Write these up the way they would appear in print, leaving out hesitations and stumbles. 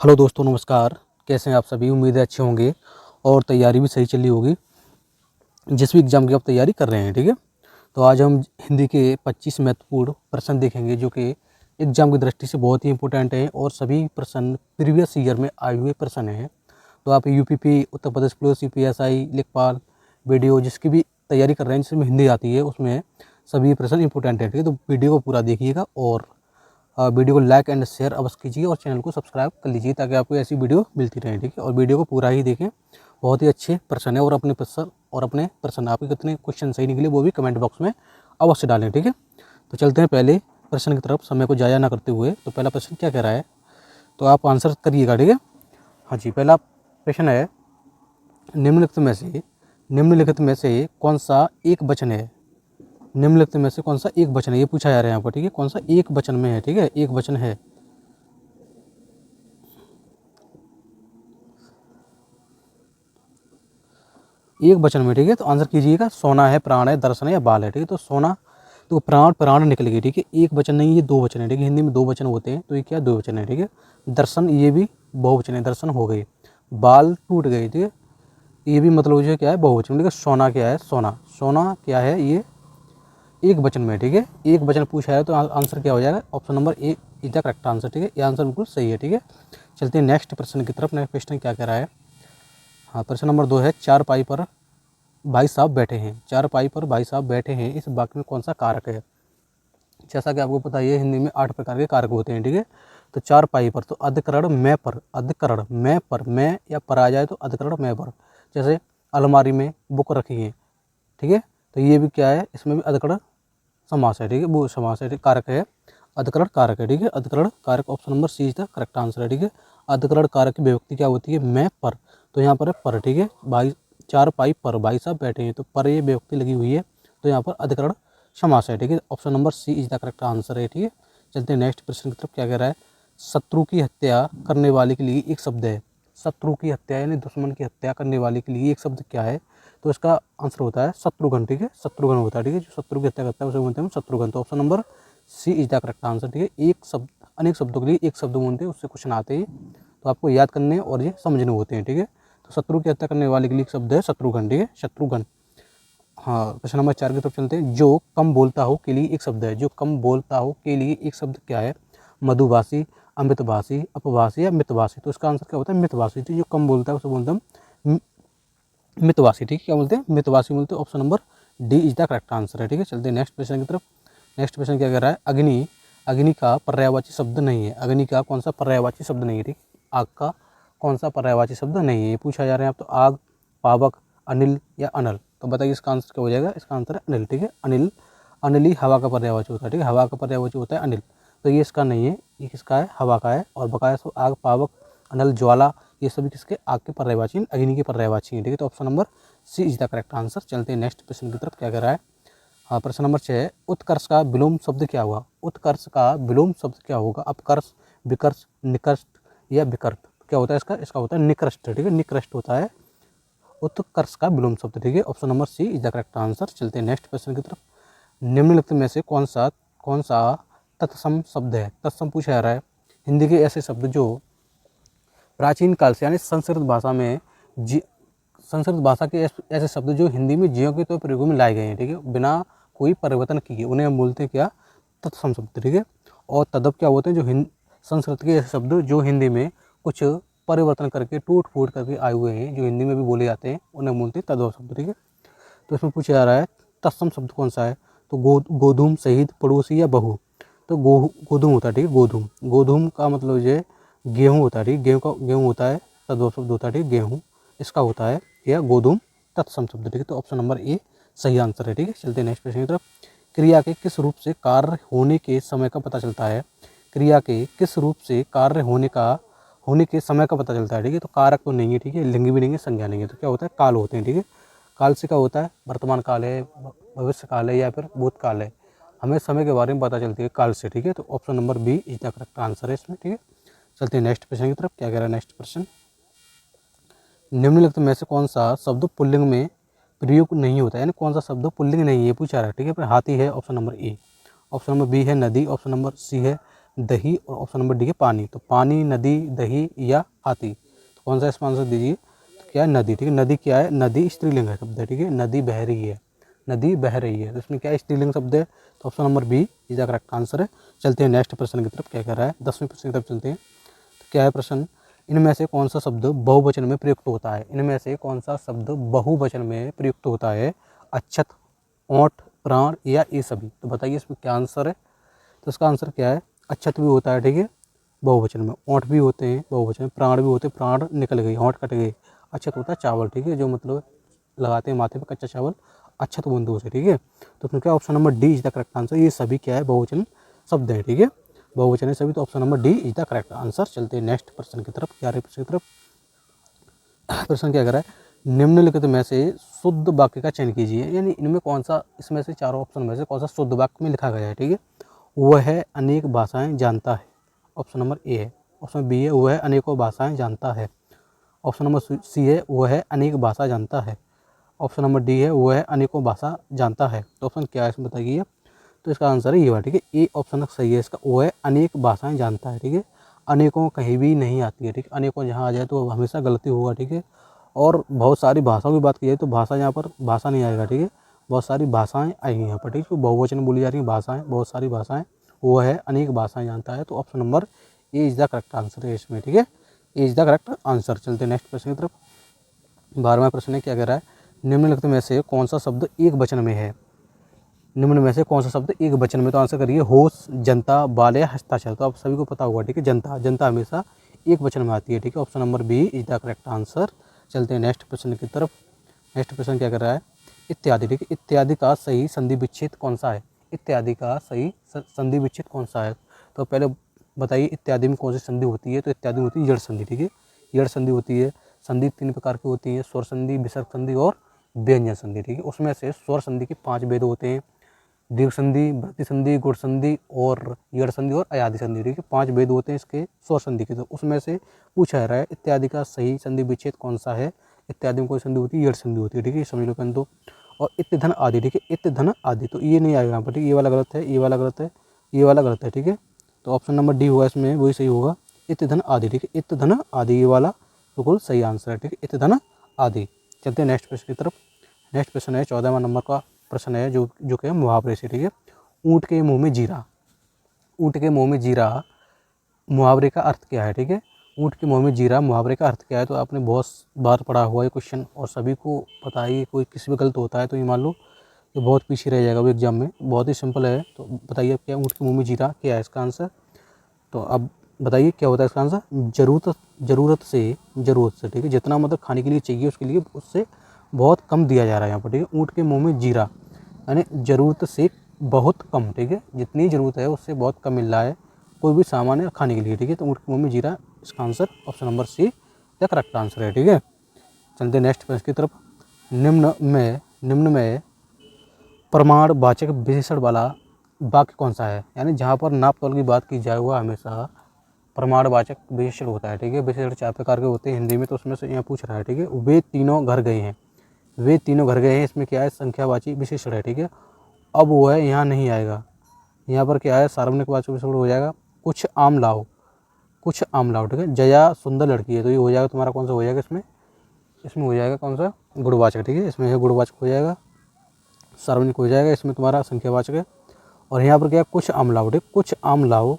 Hello दोस्तों, नमस्कार। कैसे हैं आप सभी? उम्मीद है अच्छे होंगे और तैयारी भी सही चल रही होगी जिस भी एग्ज़ाम की आप तैयारी कर रहे हैं। ठीक है, तो आज हम हिंदी के 25 महत्वपूर्ण प्रश्न देखेंगे जो कि एग्ज़ाम की दृष्टि से बहुत ही इंपॉर्टेंट हैं और सभी प्रश्न प्रीवियस ईयर में आए हुए प्रश्न हैं। तो आप UPP, Uttar Pradesh police, UPSI, लेखपाल, वीडियो जिसकी भी तैयारी कर रहे हैं जिसमें हिंदी आती है उसमें सभी प्रश्न इंपॉर्टेंट हैं। ठीक है, तो वीडियो को पूरा देखिएगा और वीडियो को लाइक एंड शेयर अवश्य कीजिए और चैनल को सब्सक्राइब कर लीजिए ताकि आपको ऐसी वीडियो मिलती रहे। ठीक है, और वीडियो को पूरा ही देखें, बहुत ही अच्छे प्रश्न है और अपने प्रश्न आपके कितने क्वेश्चन सही निकले वो भी कमेंट बॉक्स में अवश्य डालें। ठीक है, तो चलते हैं पहले प्रश्न की तरफ समय को ज़ाया ना करते हुए। तो पहला प्रश्न क्या कह रहा है, तो आप आंसर करिएगा। ठीक है, हाँ जी, पहला प्रश्न है, निम्नलिखित में से कौन सा एक वचन है? निम्नलिखित में से कौन सा एक वचन है, ये पूछा जा रहा है आपको। ठीक है, कौन सा एक वचन में है? ठीक है, एक वचन है। एक वचन में। ठीक है, तो आंसर कीजिएगा। सोना है, प्राण है, दर्शन है या बाल है? ठीक है, तो सोना तो प्राण निकल गई। ठीक है, एक वचन नहीं, ये दो वचन है। ठीक है, हिंदी में दो वचन होते हैं तो ये क्या दो वचन है। ठीक है, दर्शन ये भी बहुवचन है, दर्शन हो गए। बाल टूट गए। ठीक है, ये भी मतलब जो क्या है बहुवचन। ठीक है, सोना क्या है? सोना क्या है? ये एक वचन में। ठीक है, एक वचन पूछा है तो आंसर क्या हो जाएगा? Option number A is the correct answer. ठीक है, ये आंसर बिल्कुल सही है। ठीक है, चलते हैं नेक्स्ट प्रश्न की तरफ। नेक्स्ट क्वेश्चन क्या कह रहा है? हाँ, प्रश्न नंबर 2 है, चारपाई पर भाई साहब बैठे हैं। चारपाई पर भाई साहब बैठे हैं, इस वाक्य में कौन सा कारक है? जैसा कि आपको पता है हिंदी में 8 प्रकार के कारक होते हैं। ठीक है, तो चारपाई पर तो अधिकरण मैं पर, अधिकरण मैं पर, मैं या पर आ जाए तो अधिकरण मैं पर। जैसे अलमारी में बुक रखी है। ठीक है, तो ये भी क्या है? इसमें भी अधिकरण समास है। ठीक है, वो समास है, कारक है, अधिकरण कारक है। ठीक है, अधिकरण कारक option number C is the correct answer है। ठीक है, अधिकरण कारक की विभक्ति क्या होती है? मैं पर, तो यहाँ पर है पर। ठीक है, भाई चारपाई पर भाई साहब बैठे हैं, तो पर ये विभक्ति लगी हुई है तो यहाँ पर अधिकरण समास है। ठीक है, option number C is the correct answer है। ठीक है, चलते हैं नेक्स्ट प्रश्न की तरफ। क्या कह रहा है? शत्रु की हत्या करने वाले के लिए एक शब्द है। शत्रु की हत्या यानी दुश्मन की हत्या करने वाले के लिए एक शब्द क्या है? तो इसका आंसर होता है शत्रुघ्न। ठीक है, शत्रुघ्न होता है। ठीक है, जो शत्रु की हत्या करता है उसे बोलते हैं शत्रुघ्न। तो option number C is the correct answer. ठीक है, एक शब्द अनेक शब्दों के लिए एक शब्द बोलते हैं, उससे क्वेश्चन आते हैं तो आपको याद करने और ये समझने होते हैं। ठीक है, तो शत्रु की हत्या करने वाले के लिए एक शब्द है शत्रुघ्न। ठीक है, शत्रुघ्न। हाँ, प्रश्न नंबर 4 की तरफ चलते हैं। जो कम बोलता हो के लिए एक शब्द है। जो कम बोलता हो के लिए एक शब्द क्या है? मधुभाषी, अमृतभाषी, अपभाषी या मितभाषी? तो इसका आंसर क्या होता है? मितभाषी। तो जो कम बोलता है उसे बोलते हैं मितभाषी। ठीक है, क्या बोलते हैं? मितभाषी बोलते हैं। Option number D is the correct answer है। ठीक है, चलते हैं नेक्स्ट प्रश्न की तरफ। नेक्स्ट प्रश्न क्या कह रहा है? अग्नि, अग्नि का पर्यायवाची शब्द नहीं है। अग्नि का कौन सा पर्यायवाची शब्द नहीं है? ठीक, आग का कौन सा पर्यायवाची शब्द नहीं है? ये पूछा जा रहा है आप। तो आग, पावक, अनिल या अनल? तो बताइए इसका आंसर क्या हो जाएगा? इसका आंसर है अनिल। ठीक है, अनिल। अनिल ही हवा का पर्यायवाची होता है। ठीक है, हवा का पर्यायवाची होता है अनिल। तो ये इसका नहीं है, ये किसका है? हवा का है। और बकाया सब आग, पावक, अनल, ज्वाला ये सभी किसके? आग के पर्यायवाची, अग्नि के पर्यायवाची हैं। ठीक है, तो option number C is the correct answer. चलते हैं नेक्स्ट प्रश्न की तरफ। क्या कह रहा है? हाँ, प्रश्न नंबर 6 है, उत्कर्ष का विलोम शब्द क्या हुआ? उत्कर्ष का विलोम शब्द क्या होगा? अपकर्ष, विकर्ष, निकर्ष या विकर्त? क्या होता है इसका? इसका होता है निकृष्ट। ठीक है, निकृष्ट होता है उत्कर्ष का विलोम शब्द। ठीक है, option number C is the correct answer. चलते हैं नेक्स्ट प्रश्न की तरफ। निम्नलिखित में से कौन सा तत्सम शब्द है? तत्सम पूछा जा रहा है। हिंदी के ऐसे शब्द जो प्राचीन काल से यानी संस्कृत भाषा में संस्कृत भाषा के ऐसे शब्द जो हिंदी में ज्यों के तौर प्रयोग में लाए गए हैं। ठीक है, बिना कोई परिवर्तन किए उन्हें हम बोलते हैं क्या? तत्सम शब्द। ठीक है, और तदप क्या होते हैं? जो संस्कृत के ऐसे शब्द जो हिंदी में कुछ परिवर्तन करके टूट फूट करके आए हुए हैं, जो हिंदी में भी बोले जाते हैं, उन्हें बोलते हैं तद्भव शब्द। ठीक है, तो इसमें पूछा जा रहा है तत्सम शब्द कौन सा है? तो गोधूम, शहीद, पड़ोसी या बहू? तो गोधूम होता है। ठीक है, गोधूम। गोधूम का मतलब जो है गेहूँ होता है। ठीक, गेहूँ होता है, तद्भव शब्द होता है। ठीक, गेहूँ इसका होता है, या गोधूम तत्सम शब्द। ठीक है, तो ऑप्शन नंबर ए सही आंसर है। ठीक है, चलते हैं नेक्स्ट प्रश्न की तरफ। क्रिया के किस रूप से कार्य होने के समय का पता चलता है? क्रिया के किस रूप से कार्य होने के समय का पता चलता है? ठीक है, तो कारक तो नहीं है। ठीक है, लिंग भी नहीं है, संज्ञा नहीं है, तो क्या होता है? काल होते हैं। ठीक है, काल से क्या होता है? वर्तमान काल है, भविष्य काल है या फिर भूतकाल है। हमें समय के बारे में पता चलती है काल से। ठीक है, तो option number B is the correct answer है इसमें। ठीक है, चलते हैं नेक्स्ट प्रश्न की तरफ। क्या कह रहा है नेक्स्ट प्रश्न? निम्नलिखित में से कौन सा शब्द पुल्लिंग में प्रयुक्त नहीं होता है? यानी कौन सा शब्द पुल्लिंग नहीं है पूछा रहा है। ठीक है, पर हाथी है option number A. Option number B है नदी। ऑप्शन नंबर सी है दही और ऑप्शन नंबर डी है पानी। तो पानी, नदी, दही या हाथी, तो कौन सा इसका आंसर दीजिए। तो क्या है नदी, ठीक है। नदी क्या है, नदी स्त्रीलिंग है शब्द है, ठीक है। नदी बह रही है, नदी बह रही है, तो इसमें क्या है स्त्रीलिंग शब्द है, तो option number B is the correct answer है। चलते हैं नेक्स्ट प्रश्न की तरफ, क्या कह रहा है 10वें प्रश्न की तरफ चलते हैं। तो क्या है प्रश्न, इनमें से कौन सा शब्द बहुवचन में प्रयुक्त होता है। इनमें से कौन सा शब्द बहुवचन में प्रयुक्त होता है, अक्षत, ओंठ, प्राण या ये सभी। तो बताइए इसमें क्या आंसर है। तो इसका आंसर क्या है, अक्षत भी होता है, ठीक है, बहुवचन में। ओंठ भी होते हैं बहुवचन में, प्राण भी होते हैं, प्राण निकल गई, होंठ कट गई। अक्षत होता है चावल, ठीक है, जो मतलब लगाते हैं माथे पे कच्चा चावल, अक्षत बोलते हैं उसे, ठीक है। तो उसमें क्या option number D is the correct answer. ये सभी क्या है बहुवचन शब्द है, ठीक है, बहुवचन है सभी, तो option number D is the correct answer. चलते हैं नेक्स्ट प्रश्न की तरफ, 11वें प्रश्न की तरफ। प्रश्न क्या कर रहा है, निम्नलिखित में से शुद्ध वाक्य का चयन कीजिए। यानी इनमें कौन सा, इसमें से चारों ऑप्शन में से कौन सा शुद्ध वाक्य में लिखा गया है, ठीक है। वह अनेक भाषाएं जानता है, ऑप्शन नंबर ए है। ऑप्शन बी है वह अनेकों भाषाएं जानता है। ऑप्शन नंबर सी है वह अनेक भाषा जानता है। ऑप्शन नंबर डी है वह अनेकों भाषा जानता है। तो ऑप्शन क्या है इसमें बताइए। तो इसका आंसर है ये वाला, ठीक है, ए ऑप्शन सही है इसका, वह अनेक भाषाएं जानता है, ठीक है। अनेकों कहीं भी नहीं आती है, ठीक है, अनेकों जहाँ आ जाए तो हमेशा गलती होगा, ठीक है। और बहुत सारी भाषाओं की बात की जाए तो भाषा यहाँ पर भाषा नहीं आएगा, ठीक है, बहुत सारी भाषाएं आएंगी यहाँ पर, ठीक है, बहुवचन में बोली जा रही हैं भाषाएं, बहुत सारी भाषाएं, वो है अनेक भाषाएं जानता है। तो option number A is the correct answer है इसमें, ठीक है, ए इज द करेक्ट आंसर। चलते नेक्स्ट प्रश्न की तरफ। 12वां प्रश्न है, क्या कह रहा है, निम्नलिखित में से कौन सा शब्द एक वचन में है। निम्न में से कौन सा शब्द एक वचन में, तो आंसर करिए होश, जनता, बाल या हस्ताक्षर। तो आप सभी को पता होगा, ठीक है, जनता, जनता हमेशा एक वचन में आती है, ठीक है, option number B is the correct answer. चलते हैं नेक्स्ट प्रश्न की तरफ। नेक्स्ट प्रश्न क्या कर रहा है, इत्यादि, ठीक है, इत्यादि का सही संधि विच्छेद कौन सा है। इत्यादि का सही संधि विच्छेद कौन सा है। तो पहले बताइए इत्यादि में कौन सी संधि होती है। तो इत्यादि में होती है जड़ संधि, ठीक है, जड़ संधि होती है। संधि 3 प्रकार की होती है, स्वर संधि, विसर्ग संधि और व्यंजन संधि, ठीक है। उसमें से स्वर संधि के 5 भेद होते हैं, दीर्घ संधि, वृत्ति संधि, गुण संधि और यड़ संधि और अयादि संधि, ठीक है, 5 भेद होते हैं इसके स्वर संधि के। तो उसमें से पूछा रहा है इत्यादि का सही संधि विच्छेद कौन सा है। इत्यादि में कोई संधि होती है, यड़ संधि होती है, ठीक है, समझ लो पहले तो। और इत धन आदि, ठीक है, इत धन आदि, तो ये नहीं आएगा यहाँ पर, ठीक है, ये वाला गलत है, ये वाला गलत है, ये वाला गलत है, ठीक है। तो ऑप्शन नंबर डी होगा इसमें, वही सही होगा, इत धन आदि, ठीक है, इत धन आदि, ये वाला बिल्कुल सही आंसर है, ठीक है, इत धन आदि। चलते हैं नेक्स्ट प्रश्न की तरफ। नेक्स्ट प्रश्न है 14वां नंबर का प्रश्न है, जो कि है मुहावरे से, ठीक है। ऊँट के मुंह में जीरा, ऊँट के मुंह में जीरा मुहावरे का अर्थ क्या है, ठीक है। ऊँट के मुंह में जीरा मुहावरे का अर्थ क्या है। तो आपने बहुत बार पढ़ा हुआ है क्वेश्चन और सभी को पता है, कोई किसी भी गलत होता है तो ये मान लो कि बहुत पीछे रह जाएगा वो एग्जाम में, बहुत ही सिंपल है। तो बताइए क्या ऊँट के मुंह में जीरा क्या है इसका आंसर। तो अब बताइए क्या होता है इसका आंसर, ज़रूरत से, ठीक है, जितना मतलब खाने के लिए चाहिए उसके लिए उससे बहुत कम दिया जा रहा है यहाँ पर, ठीक है। ऊँट के मुंह में जीरा यानी ज़रूरत से बहुत कम, ठीक है, जितनी ज़रूरत है उससे बहुत कम मिल रहा है कोई भी सामान है खाने के लिए, ठीक है। तो ऊँट के मुंह में जीरा, इसका answer option number see the correct answer है, ठीक है। चलते नेक्स्ट प्रश्न की तरफ। निम्न में प्रमाणवाचक विशेषण वाला वाक्य कौन सा है। यानी जहाँ पर नाप तोल की बात की जाए वह हमेशा प्रमाणवाचक विशेषण होता है, ठीक है। विशेषण 4 प्रकार के होते हैं हिंदी में, तो उसमें से यहाँ पूछ रहा है, ठीक है, वे तीनों घर गए हैं, वे तीनों घर गए हैं, इसमें क्या है संख्यावाची विशेषण है, ठीक है। अब वो है यहाँ नहीं आएगा, यहाँ पर क्या है सार्वजनिक वाचक विशेषण हो जाएगा, कुछ आम लाओ, कुछ आम लाओ, ठीक है। जया सुंदर लड़की है, तो ये हो जाएगा तुम्हारा कौन सा हो जाएगा इसमें, इसमें हो जाएगा कौन सा गुणवाचक, ठीक है, इसमें है गुणवाचक हो जाएगा, सार्वजनिक हो जाएगा, इसमें तुम्हारा संख्यावाचक है। और यहाँ पर क्या है कुछ आम लाओ, ठीक है, कुछ आम लाओ,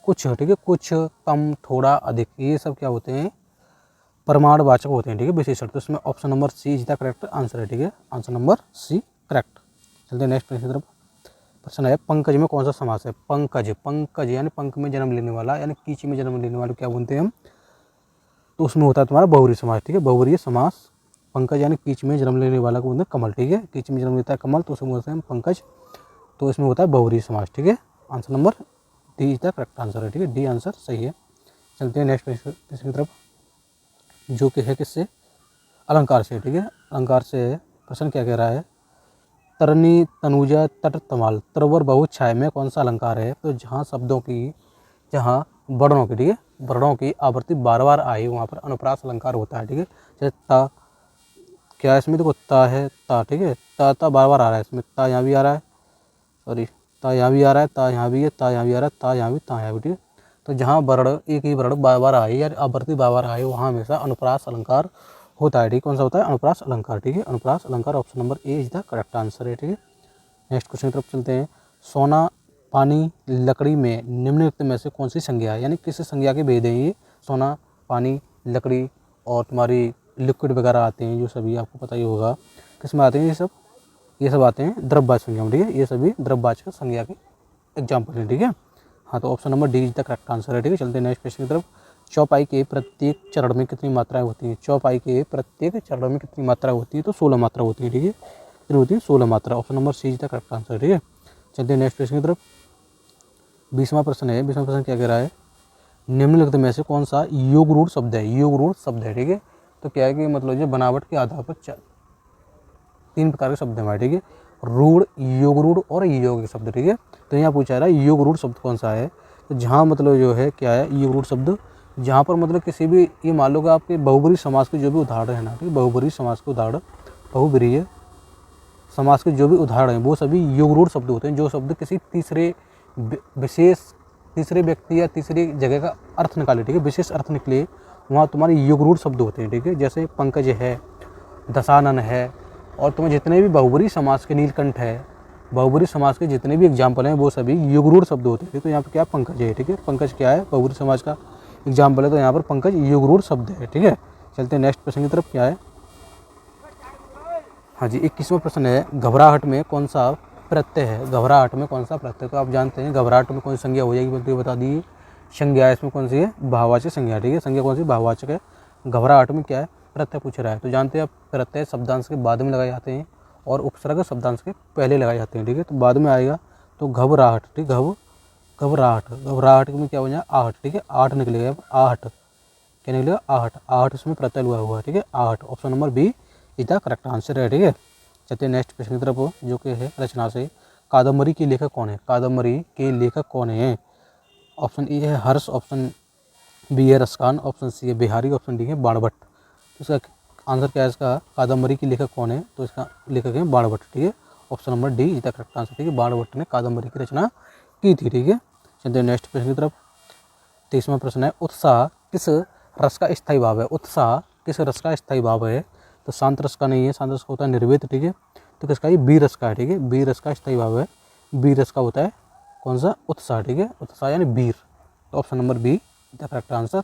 कुछ, ठीक है, कुछ, कम, थोड़ा, अधिक, ये सब क्या होते हैं प्रमाणवाचक होते हैं, ठीक है, विशेषण। तो इसमें option number C is the correct answer है, ठीक है, आंसर नंबर सी करेक्ट। चलते हैं नेक्स्ट प्रश्न की तरफ। प्रश्न है पंकज में कौन सा समास है। पंकज, पंकज यानी पंख में जन्म लेने वाला, यानी कीच में जन्म लेने वाला क्या बोलते हैं हम, तो उसमें होता है तुम्हारा बहुव्रीहि समास, ठीक है, बहुव्रीहि समास। पंकज यानी कीच में जन्म लेने वाला को बोलते हैं कमल, ठीक है, कीच में जन्म लेता है कमल तो उसे बोलते हैं पंकज, तो इसमें होता है बहुव्रीहि समास, ठीक है, answer number D is the correct answer है, ठीक है, डी आंसर सही है। चलते हैं नेक्स्ट प्रश्न की तरफ, जो कि है किससे, अलंकार से, ठीक है, अलंकार से। प्रश्न क्या कह रहा है, तरनी, तनुजा, तट, तमाल, तरवर, बहुत, छाया में कौन सा अलंकार है। तो जहाँ शब्दों की, जहाँ वर्णों की, ठीक है, वर्णों की आवृत्ति बार बार आई वहाँ पर अनुप्रास अलंकार होता है, ठीक है। जैसे ता, क्या है इसमें देखो ता है, ता, ठीक है, ता ता बार बार आ रहा है इसमें, ता यहाँ भी आ रहा है, सॉरी ता यहाँ भी आ रहा है, ता यहाँ भी है, ता यहाँ भी आ रहा है, ता यहाँ भी, ता यहाँ भी, ठीक है। तो जहाँ वर्ण एक ही वर्ण बार बार आए या आवर्ती बार बार आए वहाँ हमेशा अनुप्रास अलंकार होता है, ठीक है। कौन सा होता है? अनुप्रास अलंकार, ठीक है। अनुप्रास अलंकार option number A is the correct answer है, ठीक है। नेक्स्ट क्वेश्चन की तरफ चलते हैं। सोना, पानी, लकड़ी में निम्नलिखित में से कौन सी संज्ञा है, यानी किस संज्ञा के भेद हैं ये? सोना, पानी, लकड़ी और तुम्हारी लिक्विड वगैरह आते हैं जो सभी आपको पता ही होगा, किस में आते हैं ये सब? ये सब आते हैं द्रव्यवाचक संज्ञा में, ठीक है। ये सभी द्रव्यवाचक संज्ञा के एग्जाम्पल हैं, ठीक है। हाँ, तो option number D is the correct answer है, ठीक है। चलते हैं नेक्स्ट क्वेश्चन की तरफ। चौपाई के प्रत्येक चरण में कितनी मात्राएं होती हैं? चौपाई के प्रत्येक चरण में कितनी मात्रा होती है? तो 16 मात्रा होती है, ठीक है। कितनी होती है? 16 मात्रा। Option number C is the correct answer, ठीक है। चलते हैं नेक्स्ट क्वेश्चन की तरफ। 20वां प्रश्न है। 20वां प्रश्न क्या कह रहा है? निम्नलिखित में से कौन सा योग रूढ़ शब्द है? योग रूढ़ शब्द है, ठीक है। तो क्या है कि मतलब जो बनावट के आधार पर 3 प्रकार के शब्द हैं, ठीक है। रूढ़, योग रूढ़ और यौगिक शब्द, ठीक है। तो यहाँ पूछा जा रहा है योग रूढ़ शब्द कौन सा है? तो जहाँ मतलब जो है क्या है योग रूढ़ शब्द, जहाँ पर मतलब किसी भी, ये मान लो कि आपके बहुब्रीहि समास के जो भी उदाहरण है ना, ठीक है, बहुब्रीहि समास के उदाहरण, बहुब्रीहि समास के जो भी उदाहरण हैं वो सभी योग रूढ़ शब्द होते हैं। जो शब्द किसी तीसरे विशेष तीसरे व्यक्ति या तीसरी जगह का अर्थ निकाले, ठीक है, विशेष अर्थ निकले, वहाँ तुम्हारे योग रूढ़ शब्द होते हैं, ठीक है। जैसे पंकज है, दशानन है, और तुम्हें जितने भी बहुब्रीहि समास के, नीलकंठ है, बहुब्रीहि समास के जितने भी एग्जाम्पल हैं वो सभी योग रूढ़ शब्द होते हैं। तो यहाँ पर क्या पंकज है, ठीक है। पंकज क्या है? बहुब्रीहि समास का एग्जाम्पल है, तो यहाँ पर पंकज योग रूढ़ शब्द है, ठीक है। चलते हैं नेक्स्ट प्रश्न की तरफ। क्या है? हाँ जी, 21वां प्रश्न है। घबराहट में कौन सा प्रत्यय है? घबराहट में कौन सा प्रत्यय? तो आप जानते हैं घबराहट में कौन सी संज्ञा हो जाएगी, तो बता दी। संज्ञा इसमें कौन सी है? भाववाचक संज्ञा, ठीक है। संज्ञा कौन सी? भाववाचक है। घबराहट में क्या है? प्रत्यय पूछ रहा है। तो जानते हैं आप प्रत्यय शब्दांश के बाद में लगाए जाते हैं और उपसर्ग शब्दांश के पहले लगाए जाते हैं, ठीक है। तो बाद में आएगा तो घबराहट, ठीक, घबराहट। घबराहट में क्या हो जाए? आहट, ठीक है। आहट निकलेगा, आहट क्या निकलेगा? आहट। आहट इसमें प्रत्यय हुआ है, ठीक है, आहट। Option number B is the correct answer है, ठीक है। चलते हैं नेक्स्ट प्रश्न की तरफ, जो कि है रचना से। कादम्बरी के लेखक कौन है? कादम्बरी के लेखक कौन है? ऑप्शन ए है हर्ष, ऑप्शन बी है रसखान, ऑप्शन सी है बिहारी, ऑप्शन डी है बाणभट्ट। तो इसका आंसर क्या है इसका? कादम्बरी के लेखक कौन है? तो इसका लेखक है बाणभट्ट, ठीक है। Option number D is the correct answer, ठीक है। बाणभट्ट ने कादम्बरी की रचना की थी, ठीक है। चलते हैं नेक्स्ट प्रश्न की तरफ। 23वां प्रश्न है। उत्साह किस रस का स्थायी भाव है? उत्साह किस रस का स्थायी भाव है? तो शांत रस का नहीं है, शांत रस का होता है निर्वेद, ठीक है। तो किसका? ये बी रस का है, ठीक है। बी रस का स्थायी भाव है, बी रस का होता है कौन सा? उत्साह, ठीक है। उत्साह यानी बीर। तो option number be the correct answer.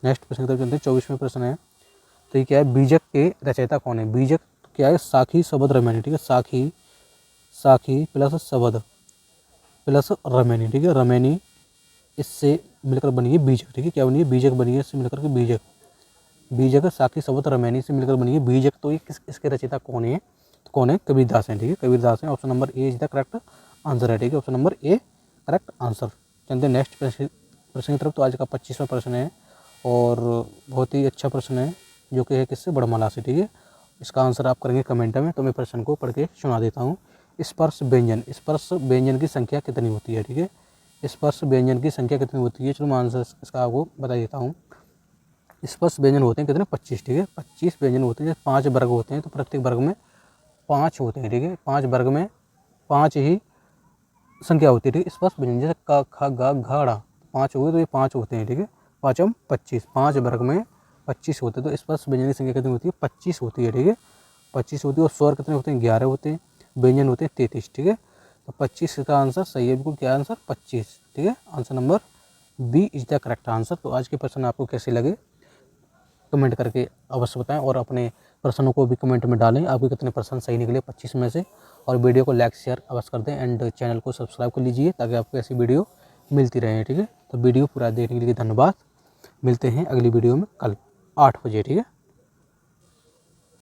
Next प्रश्न की तरफ चलते हैं। 24वें प्रश्न है। तो ये क्या है? बीजक के रचयिता कौन है? बीजक क्या है? साखी, शबद, रमैनी, ठीक है। साखी प्लस शबद प्लस रमैनी, ठीक है। रमैनी इससे मिलकर बनी है बीजक, ठीक है। क्या बनी है? बीजक बनी है, इससे मिलकर के बीजक। बीजक साखी, शबद, रमैनी से मिलकर बनी है बीजक। तो ये इसके रचयिता कौन है? तो कौन है? कबीरदास हैं, ठीक है। कबीरदास हैं। Option number A is the correct answer है, ठीक है। Option number A correct answer. चलते हैं नेक्स्ट प्रश्न की तरफ। तो आज का 25वां प्रश्न है और बहुत ही अच्छा प्रश्न है, जो कि है किससे? वर्णमाला से, ठीक है। इसका आंसर आप करेंगे कमेंट में, तो मैं प्रश्न को पढ़ के सुना देता हूँ। स्पर्श व्यंजन की संख्या कितनी होती है, ठीक है। स्पर्श व्यंजन की संख्या कितनी होती है? चलो मैं आंसर इसका आपको बता देता हूँ। स्पर्श व्यंजन होते हैं कितने? 25, ठीक है। 25 व्यंजन होते हैं। जैसे 5 वर्ग होते हैं तो प्रत्येक वर्ग में 5 होते हैं, ठीक है। 5 वर्ग में 5 ही संख्या होती है, ठीक है। स्पर्श व्यंजन जैसे क, ख, ग, घ, ड़ 5 हो गए तो ये 5 होते हैं, ठीक है। 5 25, 5 वर्ग में 25 होते हैं। तो स्पर्श व्यंजन की संख्या कितनी होती है? 25 होती है, ठीक है। 25 होती है। और स्वर कितने होते हैं? 11 होते हैं। व्यंजन होते हैं 33, ठीक है। तो 25 का आंसर सही है, बिल्कुल। क्या आंसर? 25, ठीक है। Answer number B is the correct answer. तो आज के प्रश्न आपको कैसे लगे कमेंट करके अवश्य बताएं और अपने प्रश्नों को भी कमेंट में डालें। आपके कितने प्रश्न सही निकले 25 में से। और वीडियो को लाइक शेयर अवश्य कर दें एंड चैनल को सब्सक्राइब कर लीजिए ताकि आपको ऐसी वीडियो मिलती रहे, ठीक है। तो वीडियो पूरा देखने के लिए धन्यवाद। मिलते हैं अगली वीडियो में कल 8 बजे, ठीक है।